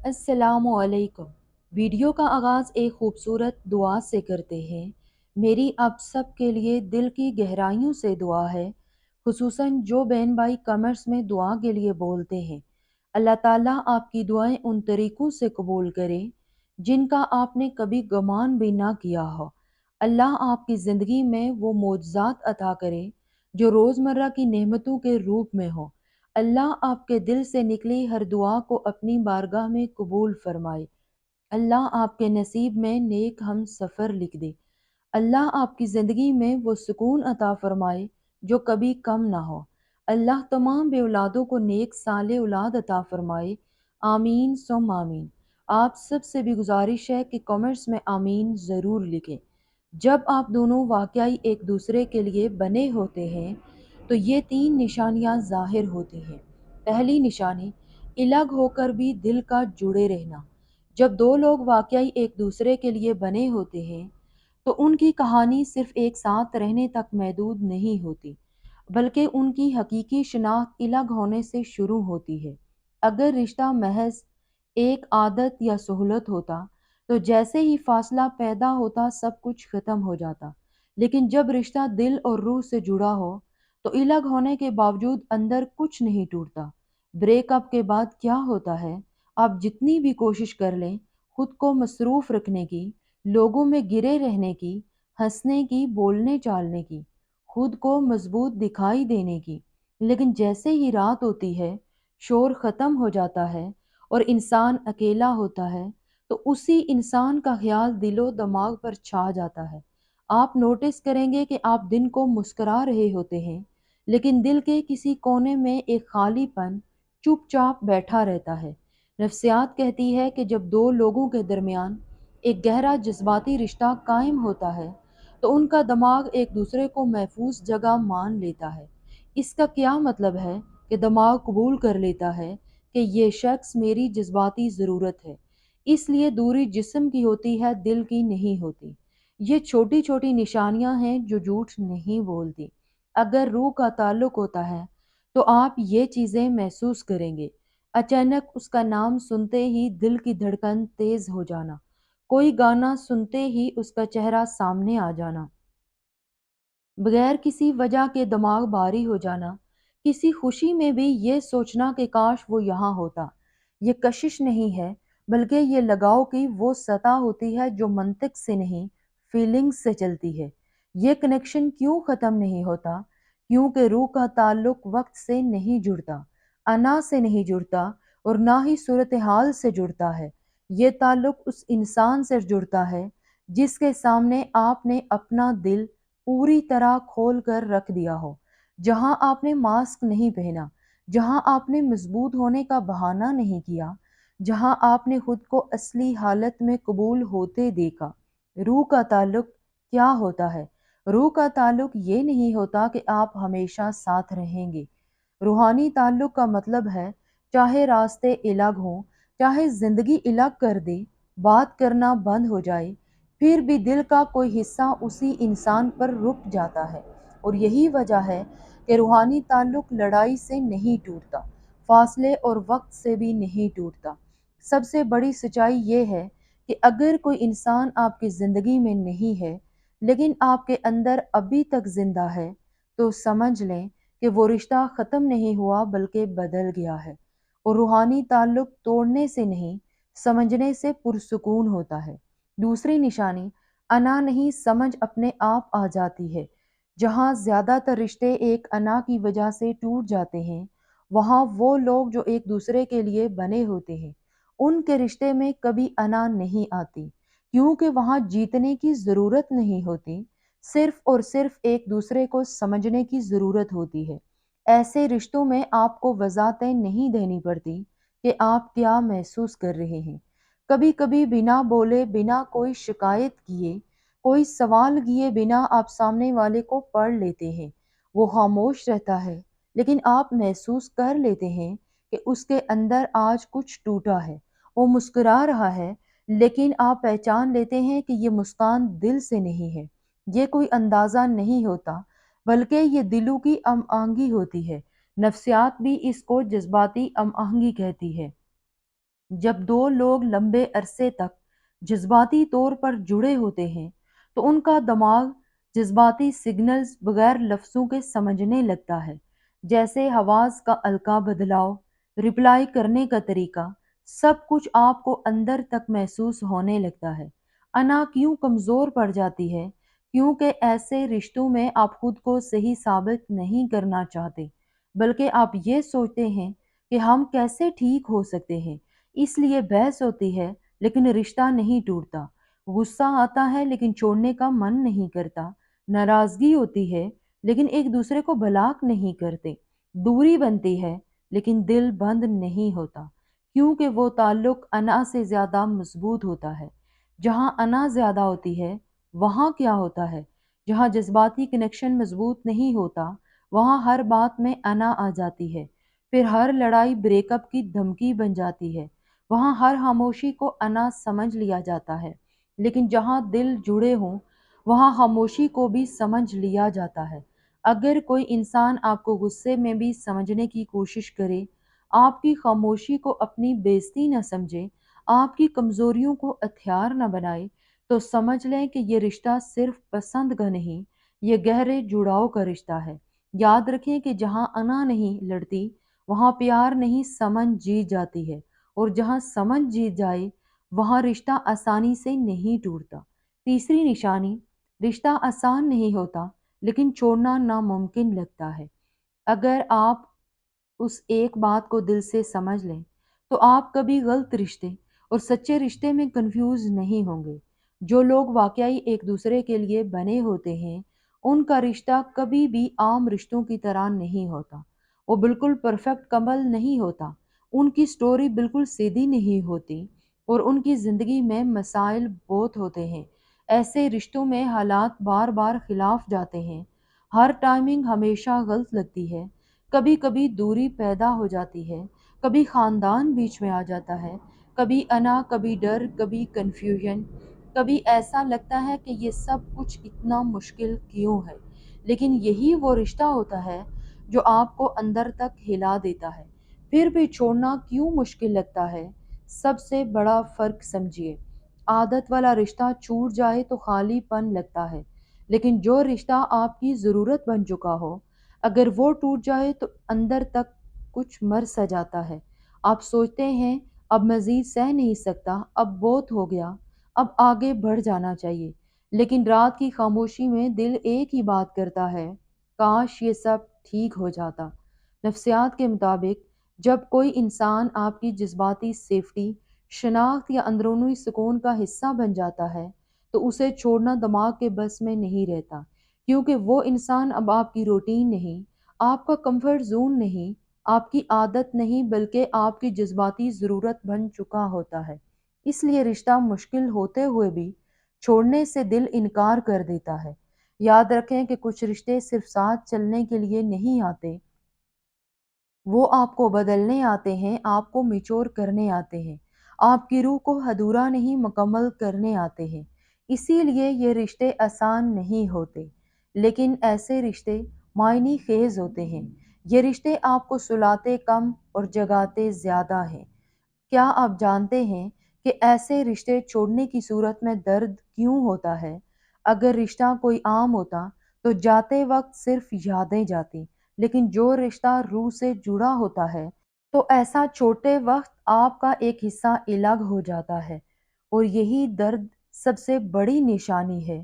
السلام علیکم۔ ویڈیو کا آغاز ایک خوبصورت دعا سے کرتے ہیں۔ میری آپ سب کے لیے دل کی گہرائیوں سے دعا ہے، خصوصاً جو بہن بھائی کمرس میں دعا کے لیے بولتے ہیں۔ اللہ تعالیٰ آپ کی دعائیں ان طریقوں سے قبول کرے جن کا آپ نے کبھی گمان بھی نہ کیا ہو۔ اللہ آپ کی زندگی میں وہ معجزات عطا کرے جو روزمرہ کی نعمتوں کے روپ میں ہوں۔ اللہ آپ کے دل سے نکلی ہر دعا کو اپنی بارگاہ میں قبول فرمائے۔ اللہ آپ کے نصیب میں نیک ہم سفر لکھ دے۔ اللہ آپ کی زندگی میں وہ سکون عطا فرمائے جو کبھی کم نہ ہو۔ اللہ تمام بے اولادوں کو نیک صالح اولاد عطا فرمائے۔ آمین ثم آمین۔ آپ سب سے بھی گزارش ہے کہ کامنٹس میں آمین ضرور لکھیں۔ جب آپ دونوں واقعی ایک دوسرے کے لیے بنے ہوتے ہیں تو یہ تین نشانیاں ظاہر ہوتی ہیں۔ پہلی نشانی، الگ ہو کر بھی دل کا جڑے رہنا۔ جب دو لوگ واقعی ایک دوسرے کے لیے بنے ہوتے ہیں تو ان کی کہانی صرف ایک ساتھ رہنے تک محدود نہیں ہوتی، بلکہ ان کی حقیقی شناخت الگ ہونے سے شروع ہوتی ہے۔ اگر رشتہ محض ایک عادت یا سہولت ہوتا تو جیسے ہی فاصلہ پیدا ہوتا سب کچھ ختم ہو جاتا، لیکن جب رشتہ دل اور روح سے جڑا ہو تو الگ ہونے کے باوجود اندر کچھ نہیں ٹوٹتا۔ بریک اپ کے بعد کیا ہوتا ہے؟ آپ جتنی بھی کوشش کر لیں خود کو مصروف رکھنے کی، لوگوں میں گرے رہنے کی، ہنسنے کی، بولنے چالنے کی، خود کو مضبوط دکھائی دینے کی، لیکن جیسے ہی رات ہوتی ہے، شور ختم ہو جاتا ہے اور انسان اکیلا ہوتا ہے تو اسی انسان کا خیال دل و دماغ پر چھا جاتا ہے۔ آپ نوٹس کریں گے کہ آپ دن کو مسکرا رہے ہوتے ہیں لیکن دل کے کسی کونے میں ایک خالی پن چپ چاپ بیٹھا رہتا ہے۔ نفسیات کہتی ہے کہ جب دو لوگوں کے درمیان ایک گہرا جذباتی رشتہ قائم ہوتا ہے تو ان کا دماغ ایک دوسرے کو محفوظ جگہ مان لیتا ہے۔ اس کا کیا مطلب ہے کہ دماغ قبول کر لیتا ہے کہ یہ شخص میری جذباتی ضرورت ہے، اس لیے دوری جسم کی ہوتی ہے، دل کی نہیں ہوتی۔ یہ چھوٹی چھوٹی نشانیاں ہیں جو جھوٹ نہیں بولتی۔ اگر روح کا تعلق ہوتا ہے تو آپ یہ چیزیں محسوس کریں گے۔ اچانک اس کا نام سنتے ہی دل کی دھڑکن تیز ہو جانا، کوئی گانا سنتے ہی اس کا چہرہ سامنے آ جانا، بغیر کسی وجہ کے دماغ بھاری ہو جانا، کسی خوشی میں بھی یہ سوچنا کہ کاش وہ یہاں ہوتا۔ یہ کشش نہیں ہے، بلکہ یہ لگاؤ کی وہ سطح ہوتی ہے جو منطق سے نہیں، فیلنگز سے چلتی ہے۔ یہ کنیکشن کیوں ختم نہیں ہوتا؟ کیونکہ روح کا تعلق وقت سے نہیں جڑتا، انا سے نہیں جڑتا اور نہ ہی صورتحال سے جڑتا ہے۔ یہ تعلق اس انسان سے جڑتا ہے جس کے سامنے آپ نے اپنا دل پوری طرح کھول کر رکھ دیا ہو، جہاں آپ نے ماسک نہیں پہنا، جہاں آپ نے مضبوط ہونے کا بہانہ نہیں کیا، جہاں آپ نے خود کو اصلی حالت میں قبول ہوتے دیکھا۔ روح کا تعلق کیا ہوتا ہے؟ روح کا تعلق یہ نہیں ہوتا کہ آپ ہمیشہ ساتھ رہیں گے۔ روحانی تعلق کا مطلب ہے چاہے راستے الگ ہوں، چاہے زندگی الگ کر دے، بات کرنا بند ہو جائے، پھر بھی دل کا کوئی حصہ اسی انسان پر رک جاتا ہے۔ اور یہی وجہ ہے کہ روحانی تعلق لڑائی سے نہیں ٹوٹتا، فاصلے اور وقت سے بھی نہیں ٹوٹتا۔ سب سے بڑی سچائی یہ ہے کہ اگر کوئی انسان آپ کی زندگی میں نہیں ہے لیکن آپ کے اندر ابھی تک زندہ ہے تو سمجھ لیں کہ وہ رشتہ ختم نہیں ہوا بلکہ بدل گیا ہے۔ اور روحانی تعلق توڑنے سے نہیں، سمجھنے سے پرسکون ہوتا ہے۔ دوسری نشانی، انا نہیں سمجھ اپنے آپ آ جاتی ہے۔ جہاں زیادہ تر رشتے ایک انا کی وجہ سے ٹوٹ جاتے ہیں، وہاں وہ لوگ جو ایک دوسرے کے لیے بنے ہوتے ہیں ان کے رشتے میں کبھی انا نہیں آتی، کیونکہ وہاں جیتنے کی ضرورت نہیں ہوتی، صرف اور صرف ایک دوسرے کو سمجھنے کی ضرورت ہوتی ہے۔ ایسے رشتوں میں آپ کو وضاحتیں نہیں دینی پڑتی کہ آپ کیا محسوس کر رہے ہیں۔ کبھی کبھی بنا بولے، بنا کوئی شکایت کیے، کوئی سوال کیے بنا آپ سامنے والے کو پڑھ لیتے ہیں۔ وہ خاموش رہتا ہے لیکن آپ محسوس کر لیتے ہیں کہ اس کے اندر آج کچھ ٹوٹا ہے۔ وہ مسکرا رہا ہے لیکن آپ پہچان لیتے ہیں کہ یہ مسکان دل سے نہیں ہے۔ یہ کوئی اندازہ نہیں ہوتا بلکہ یہ دلوں کی ہم آہنگی ہوتی ہے۔ نفسیات بھی اس کو جذباتی ہم آہنگی کہتی ہے۔ جب دو لوگ لمبے عرصے تک جذباتی طور پر جڑے ہوتے ہیں تو ان کا دماغ جذباتی سگنلز بغیر لفظوں کے سمجھنے لگتا ہے، جیسے آواز کا ہلکا بدلاؤ، رپلائی کرنے کا طریقہ، سب کچھ آپ کو اندر تک محسوس ہونے لگتا ہے۔ انا کیوں کمزور پڑ جاتی ہے؟ کیونکہ ایسے رشتوں میں آپ خود کو صحیح ثابت نہیں کرنا چاہتے، بلکہ آپ یہ سوچتے ہیں کہ ہم کیسے ٹھیک ہو سکتے ہیں۔ اس لیے بحث ہوتی ہے لیکن رشتہ نہیں ٹوٹتا، غصہ آتا ہے لیکن چھوڑنے کا من نہیں کرتا، ناراضگی ہوتی ہے لیکن ایک دوسرے کو بلاک نہیں کرتے، دوری بنتی ہے لیکن دل بند نہیں ہوتا، کیونکہ وہ تعلق انا سے زیادہ مضبوط ہوتا ہے۔ جہاں انا زیادہ ہوتی ہے وہاں کیا ہوتا ہے؟ جہاں جذباتی کنیکشن مضبوط نہیں ہوتا وہاں ہر بات میں انا آ جاتی ہے، پھر ہر لڑائی بریک اپ کی دھمکی بن جاتی ہے، وہاں ہر خاموشی کو انا سمجھ لیا جاتا ہے۔ لیکن جہاں دل جڑے ہوں وہاں خاموشی کو بھی سمجھ لیا جاتا ہے۔ اگر کوئی انسان آپ کو غصے میں بھی سمجھنے کی کوشش کرے، آپ کی خاموشی کو اپنی بےزتی نہ سمجھے، آپ کی کمزوریوں کو ہتھیار نہ بنائے، تو سمجھ لیں کہ یہ رشتہ صرف پسند کا نہیں، یہ گہرے جڑاؤ کا رشتہ ہے۔ یاد رکھیں کہ جہاں انا نہیں لڑتی وہاں پیار نہیں سمجھ جیت جاتی ہے، اور جہاں سمجھ جیت جائے وہاں رشتہ آسانی سے نہیں ٹوٹتا۔ تیسری نشانی، رشتہ آسان نہیں ہوتا لیکن چھوڑنا ناممکن لگتا ہے۔ اگر آپ اس ایک بات کو دل سے سمجھ لیں تو آپ کبھی غلط رشتے اور سچے رشتے میں کنفیوز نہیں ہوں گے۔ جو لوگ واقعی ایک دوسرے کے لیے بنے ہوتے ہیں ان کا رشتہ کبھی بھی عام رشتوں کی طرح نہیں ہوتا، وہ بالکل پرفیکٹ کمل نہیں ہوتا، ان کی سٹوری بالکل سیدھی نہیں ہوتی، اور ان کی زندگی میں مسائل بہت ہوتے ہیں۔ ایسے رشتوں میں حالات بار بار خلاف جاتے ہیں، ہر ٹائمنگ ہمیشہ غلط لگتی ہے، کبھی کبھی دوری پیدا ہو جاتی ہے، کبھی خاندان بیچ میں آ جاتا ہے، کبھی انا، کبھی ڈر، کبھی کنفیوژن، کبھی ایسا لگتا ہے کہ یہ سب کچھ اتنا مشکل کیوں ہے۔ لیکن یہی وہ رشتہ ہوتا ہے جو آپ کو اندر تک ہلا دیتا ہے۔ پھر بھی چھوڑنا کیوں مشکل لگتا ہے؟ سب سے بڑا فرق سمجھیے، عادت والا رشتہ چھوٹ جائے تو خالی پن لگتا ہے، لیکن جو رشتہ آپ کی ضرورت بن چکا ہو اگر وہ ٹوٹ جائے تو اندر تک کچھ مر سا جاتا ہے۔ آپ سوچتے ہیں اب مزید سہ نہیں سکتا، اب بہت ہو گیا، اب آگے بڑھ جانا چاہیے، لیکن رات کی خاموشی میں دل ایک ہی بات کرتا ہے، کاش یہ سب ٹھیک ہو جاتا۔ نفسیات کے مطابق جب کوئی انسان آپ کی جذباتی سیفٹی، شناخت یا اندرونی سکون کا حصہ بن جاتا ہے تو اسے چھوڑنا دماغ کے بس میں نہیں رہتا، کیونکہ وہ انسان اب آپ کی روٹین نہیں، آپ کا کمفرٹ زون نہیں، آپ کی عادت نہیں، بلکہ آپ کی جذباتی ضرورت بن چکا ہوتا ہے۔ اس لیے رشتہ مشکل ہوتے ہوئے بھی چھوڑنے سے دل انکار کر دیتا ہے۔ یاد رکھیں کہ کچھ رشتے صرف ساتھ چلنے کے لیے نہیں آتے، وہ آپ کو بدلنے آتے ہیں، آپ کو میچور کرنے آتے ہیں، آپ کی روح کو ادھورا نہیں مکمل کرنے آتے ہیں۔ اسی لیے یہ رشتے آسان نہیں ہوتے، لیکن ایسے رشتے معنی خیز ہوتے ہیں۔ یہ رشتے آپ کو سلاتے کم اور جگاتے زیادہ ہیں۔ کیا آپ جانتے ہیں کہ ایسے رشتے چھوڑنے کی صورت میں درد کیوں ہوتا ہے؟ اگر رشتہ کوئی عام ہوتا تو جاتے وقت صرف یادیں جاتی، لیکن جو رشتہ روح سے جڑا ہوتا ہے تو ایسا چھوٹے وقت آپ کا ایک حصہ الگ ہو جاتا ہے، اور یہی درد سب سے بڑی نشانی ہے۔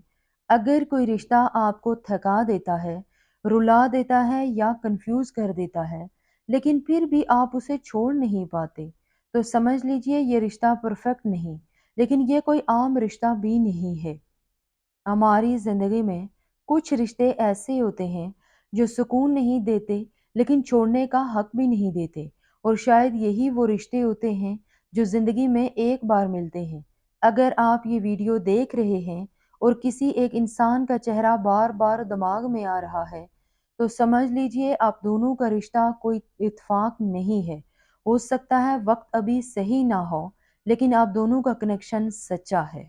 اگر کوئی رشتہ آپ کو تھکا دیتا ہے، رلا دیتا ہے یا کنفیوز کر دیتا ہے، لیکن پھر بھی آپ اسے چھوڑ نہیں پاتے، تو سمجھ لیجئے یہ رشتہ پرفیکٹ نہیں، لیکن یہ کوئی عام رشتہ بھی نہیں ہے۔ ہماری زندگی میں کچھ رشتے ایسے ہوتے ہیں جو سکون نہیں دیتے لیکن چھوڑنے کا حق بھی نہیں دیتے، اور شاید یہی وہ رشتے ہوتے ہیں جو زندگی میں ایک بار ملتے ہیں۔ اگر آپ یہ ویڈیو دیکھ رہے ہیں اور کسی ایک انسان کا چہرہ بار بار دماغ میں آ رہا ہے تو سمجھ لیجئے آپ دونوں کا رشتہ کوئی اتفاق نہیں ہے۔ ہو سکتا ہے وقت ابھی صحیح نہ ہو، لیکن آپ دونوں کا کنیکشن سچا ہے۔